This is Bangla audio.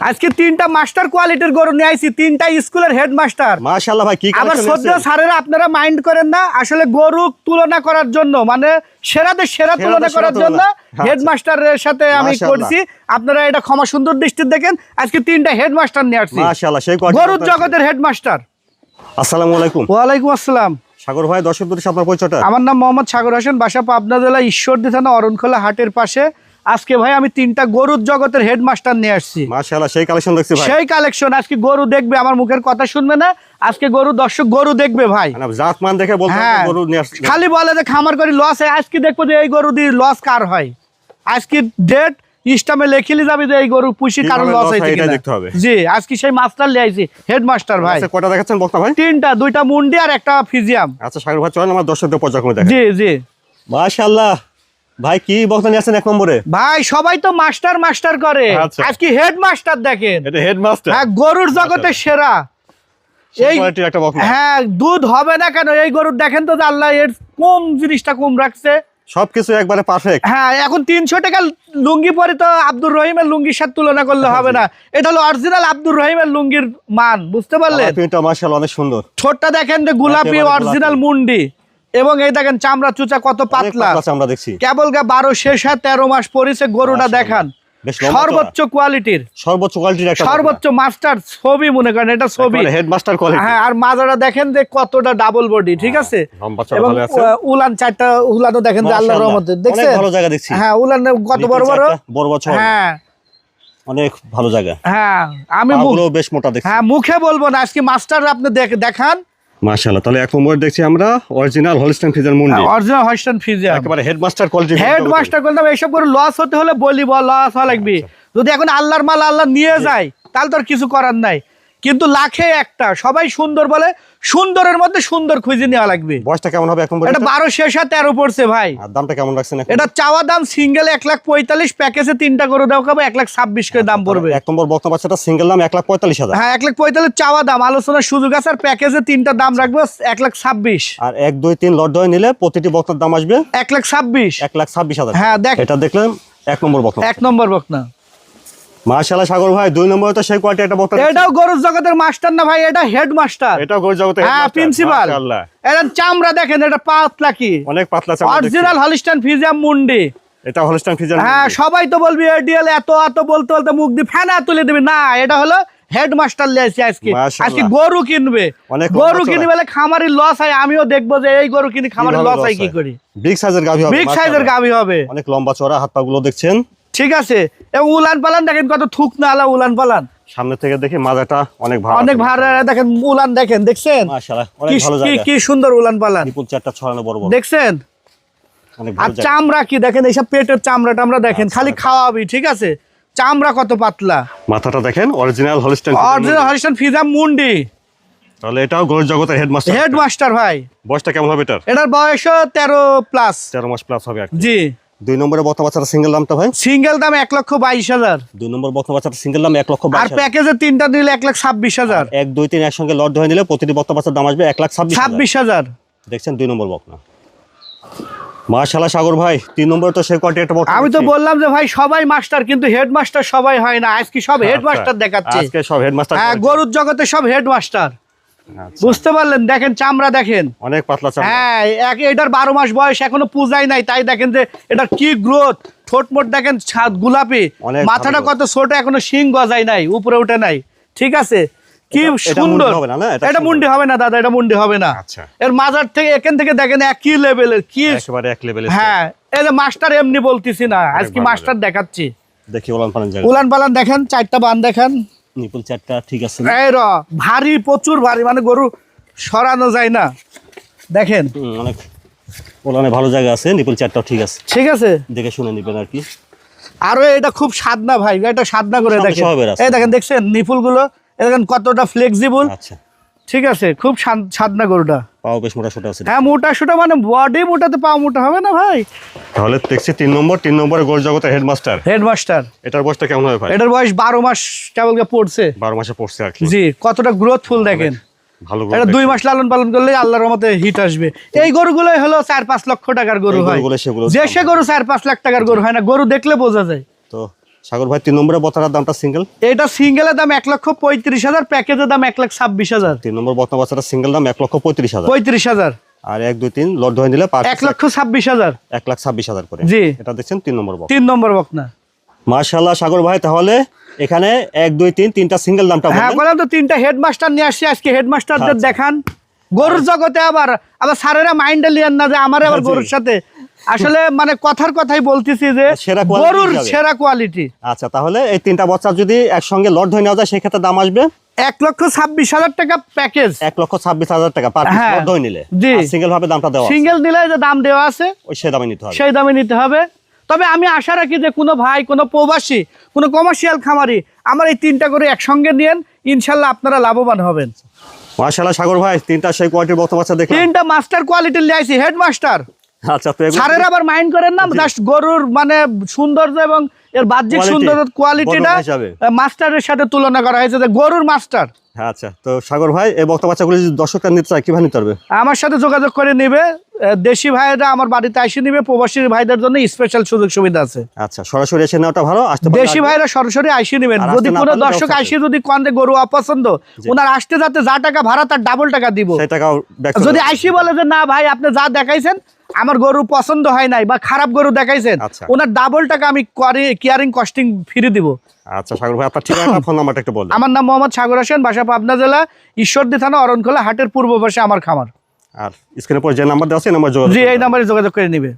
আজকে তিনটা মাস্টার কোয়ালিটির গরু নিয়ে আইছি, তিনটা স্কুলের হেডমাস্টার। মাশাআল্লাহ ভাই, কি আবার সদ্য সারেরা আপনারা মাইন্ড করেন না, আসলে গরু তুলনা করার জন্য, মানে সেরাদের সেরা তুলনা করার জন্য হেডমাস্টারের সাথে আমি করছি। আপনারা এটা ক্ষমা সুন্দর দৃষ্টিতে দেখেন। আজকে তিনটা হেডমাস্টার নিয়ে আসছি, মাশাআল্লাহ, সেই গরুর জগতের হেডমাস্টার। আসসালামু আলাইকুম। ওয়ালাইকুম আসসালাম। সাগর ভাই, দর্শকদের সাথে আপনার পরিচয়টা? আমার নাম মোহাম্মদ সাগর হোসেন, বাসা পাবনা জেলা ঈশ্বরদী থানা অরণখোলা হাটের পাশে। আজকে ভাই আমি তিনটা গরুর জগতের হেডমাস্টার নিয়ে আসছি। মাশাআল্লাহ, সেই কালেকশন দেখছি ভাই। সেই কালেকশন। আজকে গরু দেখবে, আমার মুখের কথা শুনবে না, আজকে গরু দর্শক গরু দেখবে ভাই। মানে জাতমান দেখে বলতে গরু নিয়ে আসছে, খালি বলে যে খামার করি লস হয়। আজকে দেখবো যে এই গরু দিয়ে লস কার হয়। আজকে ডেট ইস্টামে লেখিলি যাবে যে এই গরু পুষি কারণ লস হয়েছে কিনা দেখতে হবে। জি, আজকে সেই মাস্টার নিয়ে আইছি, হেডমাস্টার ভাই। আচ্ছা, কয়টা দেখাচ্ছেন বক্তা ভাই? তিনটা, দুইটা মুন্ডি আর একটা ফিজিয়াম। আচ্ছা সাগর ভাই, চলেন আমার দর্শকদের পর্যায়ক্রমে দেখেন। জি জি। মাশাআল্লাহ ভাই, কি বক্তা নিয়ে আসছেন এক নম্বরে? ভাই সবাই তো মাস্টার মাস্টার করে, আজকে হেডমাস্টার দেখেন। এটা হেডমাস্টার, হ্যাঁ, গরুর জগতে সেরা। এই একটা বক্তা। হ্যাঁ, দুধ হবে না কেন এই গরুর? দেখেন তো যে আল্লাহ এর কম জিনিসটা কম রাখছে, সবকিছু একবারে পারফেক্ট। হ্যাঁ, এখন 300 টাকা লুঙ্গি পরে তো আব্দুর রহিমের লুঙ্গির সাথে তুলনা করলে হবে না। এটা হলো অরিজিনাল আব্দুর রহিমের লুঙ্গির মান, বুঝতে পারলেন? প্রিন্টটা মাশাআল্লাহ অনেক সুন্দর। ছোটটা দেখেন যে গোলাপি অরিজিনাল মুন্ডি, এবং এই দেখেন চামড়া চুচা কত পাতলা। আমরা দেখছি কেবল 12 শেষ 13 মাস পরিছে গরুটা দেখান। সর্বোচ্চ কোয়ালিটির, একটা সর্বোচ্চ মাস্টার ছবি মনে করেন, এটা ছবি হেডমাস্টার কোয়ালিটি। হ্যাঁ, আর মাজাটা দেখেন যে কতটা ডাবল বডি, ঠিক আছে? এবং উলান চারটা উলানও দেখেন যে আল্লাহর রহমতে, দেখছেন? ভালো জায়গা দেখছি। হ্যাঁ, উলান কত বড় বড় বড় বড়। হ্যাঁ, অনেক ভালো জায়গা। হ্যাঁ, আমি বেশ মোটা দেখছি। হ্যাঁ, মুখে বলবো না, আজকে মাস্টার আপনি দেখান। মাশাআল্লাহ, তাহলে এক নম্বরে দেখছি আমরা অরিজিনাল হলস্টাইন ফ্রিজিয়ান মুন্ডি। অরিজিনাল হলস্টাইন ফ্রিজিয়ান, একেবারে হেডমাস্টার কোয়ালিটি। হেডমাস্টার বলতাম এইসব করে লস হতে হলে বলি লস হওয়া লাগবে। যদি এখন আল্লাহর মাল আল্লাহ নিয়ে যায় তাহলে তো আর কিছু করার নাই। কিন্তু লাখে একটা, সবাই সুন্দর বলে, সুন্দরের মধ্যে সুন্দর খুঁজে নেওয়া লাগবে। বয়সটা কেমন হবে এখন? এটা 12 শেষ 13 পড়ছে ভাই। আর দামটা কেমন রাখছেন? এটা চাওয়া দাম সিঙ্গেল 1,45,000, প্যাকেজে তিনটা করে দেওয়া হবে 1,26,000 করে দাম পড়বে। এক নম্বর বক্তা বাচ্চাটা সিঙ্গেল দাম 1,45,000। হ্যাঁ, 1,45,000 চাওয়া দাম, আলোচনার সুযোগ আছে। আর প্যাকেজে তিনটা দাম রাখবো 1,26,000। আর 1 2 3 লট দয় নিলে প্রতিটি বক্তার দাম আসবে 1,26,000। 1,26,000। হ্যাঁ, দেখ এটা দেখলেন এক নম্বর বক্তা। এক নম্বর বক্তা। মাশাআল্লাহ সাগর ভাই, 2 নম্বরে তো সেই কোয়ালিটি একটা বক্তা। এটাও গরুর জগতের মাস্টার না ভাই, এটা হেডমাস্টার। এটাও গরুর জগতের হেডমাস্টার। হ্যাঁ, প্রিন্সিপাল। মাশাআল্লাহ, এটা চামড়া দেখেন, এটা পাতলা কি অনেক পাতলা চামড়া। অরিজিনাল হলস্টাইন ফ্রিজিয়ান মুন্ডি। এটা হলস্টাইন ফ্রিজিয়ান। হ্যাঁ, সবাই তো বলবি এডিএল এত এত বলতে বলতে মুখ দিয়ে ফেনা তুলে দিবি না। এটা হলো হেডমাস্টার লেছি আজকে। আজকে গরু কিনবে, গরু কিনবে বলে খামারি লস হয়। আমিও দেখবো যে এই গরু কিনে খামারি লস হয় কি করি। বিগ সাইজের গাভী হবে, বিগ সাইজের গাভী হবে, অনেক লম্বা চওড়া, হাত পা গুলো দেখছেন, ঠিক আছে? এবং উলান পালান দেখেন কত থুক না আলা উলান পালান। সামনে থেকে দেখি মাজাটা অনেক ভালো, অনেক ভালো দেখেন। উলান দেখেন, দেখছেন? মাশাআল্লাহ, অনেক ভালো জায়গা। কি সুন্দর উলান পালান, নিপুল চারটা ছড়ানো বড় বড়, দেখছেন? অনেক আর ভালো জায়গা। চামড়া কি দেখেন, এইসব পেটের চামড়া টামড়া দেখেন, খালি খাওয়াবি, ঠিক আছে? চামড়া কত পাতলা। মাথাটা দেখেন অরিজিনাল হলস্টাইন ফ্রিজিয়ান মুন্ডি। তাহলে এটাও গরুর জগতের হেডমাস্টার ভাই। বয়সটা কেমন হবে এটার? এটার বয়স 13 প্লাস, 13 মাস প্লাস হবে আর কি। জি। 2 নম্বরে বক্তা বাচ্চাটা সিঙ্গেল দামটা ভাই? সিঙ্গেল দাম 1,22,000। 2 নম্বর বক্তা বাচ্চাটা সিঙ্গেল দাম 1,22,000। আর প্যাকেজে তিনটা নিলে 1,26,000। 1 2 3 একসঙ্গে লট ধরে নিলে প্রতিটি বক্তা বাচ্চার দাম আসবে 1,26,000। দেখছেন 2 নম্বর বক্তা। মাশাআল্লাহ সাগর ভাই, 3 নম্বরে তো সেই কোয়ালিটি একটা বক্তা। আমি তো বললাম যে ভাই সবাই মাস্টার, কিন্তু হেডমাস্টার সবাই হয় না। আজকে সব হেডমাস্টার দেখাচ্ছে, আজকে সব হেডমাস্টার। হ্যাঁ, গরুর জগতে সব হেডমাস্টার, বুঝতে পারলেন? দেখেন চামড়া দেখেন, অনেক পাতলা চামড়া। হ্যাঁ, এটার 12 মাস বয়স, এখনো পূজাই নাই, তাই দেখেন যে এটার কি গ্রোথ। ঠোঁট মোট দেখেন গোলাপি, মাথাটা কত ছোট, এখনো শিং গজায় নাই, উপরে উঠে নাই, ঠিক আছে? কি সুন্দর। এটা মুন্ডি হবে না দাদা, এটা মুন্ডি হবে না। এর মাজার থেকে এখান থেকে দেখেন একই লেভেলের, কি একেবারে এক লেভেলের। হ্যাঁ, এই যে মাস্টার এমনি বলতেছি না, আজকে মাস্টার দেখাচ্ছি। দেখি উলান পালান জায়গা, উলান পালান দেখেন, চারটা বান দেখেন, নিপুল চারটা ঠিক আছে। এই ভারী, প্রচুর ভারী, মানে গরু সরানো যায় না। দেখেন অনেক উলানে ভালো জায়গা আছে, নিপুল চারটাও ঠিক আছে, ঠিক আছে? দেখে শুনে নিবেন আর কি। আরো এটা খুব সাদনা ভাই, এটা সাদনা করে দেখেন, এই দেখেন, দেখছেন নিপুল গুলো, দেখেন কতটা ফ্লেক্সিবল। আচ্ছা, ঠিক আছে, খুব সাদনা গরুটা। পাও বেশ মোটা সোটা আছে। হ্যাঁ, মোটা সোটা, মানে বডি মোটাতে পাও মোটা হবে না ভাই। তাহলে দেখছি 3 নম্বরে গরুর জগতের হেডমাস্টার। এটার বয়সটা কেমন হবে ভাই? এটার বয়স 12 মাস কেবল পড়ছে, 12 মাসে পড়ছে আর কি। জি, কতটা গ্রোথফুল দেখেন, ভালো। এটা 2 মাস লালন পালন করলে আল্লাহর রহমতে হিট আসবে। এই গরুগুলোই হলো 4-5 লক্ষ টাকার গরু হয়, যে সে গরু 4-5 লাখ টাকার গরু হয় না। গরু দেখলে বোঝা যায়। তো সাগর ভাই 3 নম্বরের বকনার দামটা সিঙ্গেল? এটা সিঙ্গেলের দাম 1,35,000, প্যাকেজের দাম 1,26,000। 3 নম্বর বকনা বাচ্চাটা সিঙ্গেল দাম 1,35,000। 35,000। আর 1 2 3 লট ধরে নিলে 1,26,000। 1,26,000 করে। জি, এটা দেখছেন 3 নম্বর বকনা। 3 নম্বর বকনা। মাশাআল্লাহ সাগর ভাই, তাহলে এখানে 1 2 3 তিনটা সিঙ্গেল দামটা হ্যাঁ, বললেন। বললাম তো 3টা হেডমাস্টার নিয়ে আসছি আজকে, হেডমাস্টারদের দেখান। গরুর জগতে আবার স্যারেরা মাইন্ডে লিয়েন না যে আমার আবার গরুর সাথে, আসলে মানে কথাই বলতেছি যে গরুর সেরা কোয়ালিটি। আচ্ছা, তাহলে এই তিনটা বাচ্চা যদি একসঙ্গে লট ধরে নেওয়া যায় সেই ক্ষেত্রে দাম আসবে 1,26,000 টাকা প্যাকেজ। 1,26,000 টাকা পার পিস লট ধরে নিলে। সিঙ্গেল ভাবে দামটা দেওয়া আছে। সিঙ্গেল নিলে যে দাম দেওয়া আছে ওই সেই দামে নিতে হবে। সেই দামে নিতে হবে। তবে আমি আশা রাখি যে কোনো ভাই, কোনো প্রবাসী, কোনো কমার্শিয়াল খামারি আমার এই 3টা করে একসঙ্গে নিয়েন, ইনশাল্লাহ আপনারা লাভবান হবেন। মাশাআল্লাহ সাগর ভাই, তিনটা সেই কোয়ালিটির বকনা বাচ্চা দেখলাম। 3টা মাস্টার কোয়ালিটির নিয়ে আইছি, হেডমাস্টার। আচ্ছা, তো স্যারের আবার মাইন্ড করেন না, জাস্ট গরুর মানে সৌন্দর্য এবং এর বাহ্যিক সৌন্দর্য কোয়ালিটিটা মাস্টারের সাথে তুলনা করা হয়েছে যে গরুর মাস্টার। আচ্ছা, তো সাগর ভাই এই বকনা বাচ্চাগুলো যদি দর্শকরা নিতে চায় কিভাবে নিতে পারবে? আমার সাথে যোগাযোগ করে নিবে। দেশি ভাইরা আমার বাড়িতে এসে নিবে, প্রবাসী ভাইদের জন্য স্পেশাল সুযোগ সুবিধা আছে। আচ্ছা, সরাসরি এসে নেওয়াটা ভালো। দেশি ভাইরা সরাসরি আইসি নেবেন। যদি কোনো দর্শক আইসি যদি কোন গরু অপছন্দ, ওনার আসতে যাতে যা টাকা ভাড়া তার ডাবল টাকা দিব। যদি আইসি বলে যে না ভাই আপনি যা দেখাইছেন আমার গরু পছন্দ হয় নাই বা খারাপ গরু দেখাইছেন, ওনার ডাবল টাকা আমি কেয়ারিং কস্টিং ফ্রি দিব। আচ্ছা সাগর ভাই, আপনার ঠিকানা ফোন নাম্বারটা একটু বলুন। আমার নাম মোহাম্মদ সাগর হোসেন, বাসা পাবনা জেলা, ঈশ্বরদী থানা, অরণখোলা হাটের পূর্ব পাশে আমার খামার। আর স্ক্রিনের পর যে নাম্বার দেওয়া আছে এই নাম্বার যোগাযোগ। জি, এই নাম্বারে যোগাযোগ করে নিবে।